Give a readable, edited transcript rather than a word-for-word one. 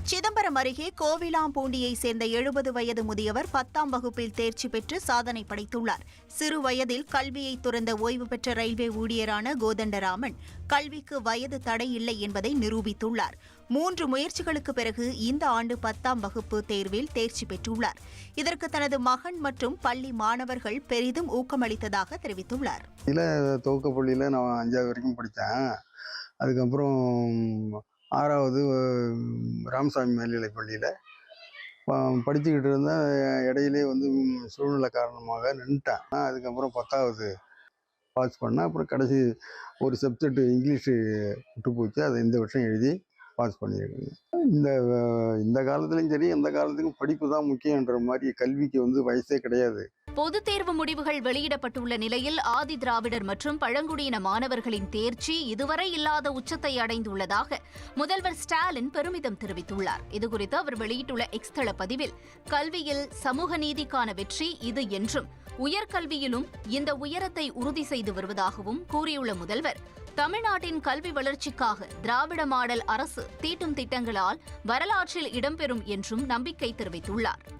சிதம்பரம் அருகே கோவிலாம்பூண்டியை சேர்ந்த 70 வயது முதியவர் 10ஆம் வகுப்பில் தேர்ச்சி பெற்று சாதனை படைத்துள்ளார். சிறு வயதில் கல்வியை துறந்த ஓய்வு பெற்ற ரயில்வே ஊழியரான கோதண்டராமன் கல்விக்கு வயது தடை இல்லை என்பதை நிரூபித்துள்ளார். 3 முயற்சிகளுக்கு பிறகு இந்த ஆண்டு 10ஆம் வகுப்பு தேர்வில் தேர்ச்சி பெற்றுள்ளார். இதற்கு தனது மகன் மற்றும் பள்ளி மாணவர்கள் பெரிதும் ஊக்கமளித்ததாக தெரிவித்துள்ளார். துவக்க பள்ளியில் நான் 5வது வரைக்கும் படித்தேன். அதுக்கப்புறம் 6வது ராமசாமி மேல்நிலைப் பள்ளியில் படிச்சுக்கிட்டு இருந்தேன். இடையிலே சூழ்நிலை காரணமாக நின்றுட்டேன். அதுக்கப்புறம் 10வது பாஸ் பண்ணேன். அப்புறம் கடைசி ஒரு சப்ஜெக்ட் இங்கிலீஷு விட்டு போச்சு. அதை இந்த வருஷம் எழுதி பாஸ் பண்ணியிருக்கேங்க. இந்த காலத்துலையும் சரி, எந்த காலத்துக்கும் படிப்பு தான் முக்கியன்ற மாதிரி கல்விக்கு வயசே கிடையாது. பொதுத் தேர்வு முடிவுகள் வெளியிடப்பட்டுள்ள நிலையில் ஆதி திராவிடர் மற்றும் பழங்குடியின மாணவர்களின் தேர்ச்சி இதுவரை இல்லாத உச்சத்தை அடைந்துள்ளதாக முதல்வர் ஸ்டாலின் பெருமிதம் தெரிவித்துள்ளார். இதுகுறித்து அவர் வெளியிட்டுள்ள எக்ஸ் தள பதிவில், கல்வியில் சமூக நீதிக்கான வெற்றி இது என்றும் உயர்கல்வியிலும் இந்த உயரத்தை உறுதி செய்து வருவதாகவும் கூறியுள்ள முதல்வர், தமிழ்நாட்டின் கல்வி வளர்ச்சிக்காக திராவிட மாடல் அரசு தீட்டும் திட்டங்களால் வரலாற்றில் இடம்பெறும் என்றும் நம்பிக்கை தெரிவித்துள்ளார்.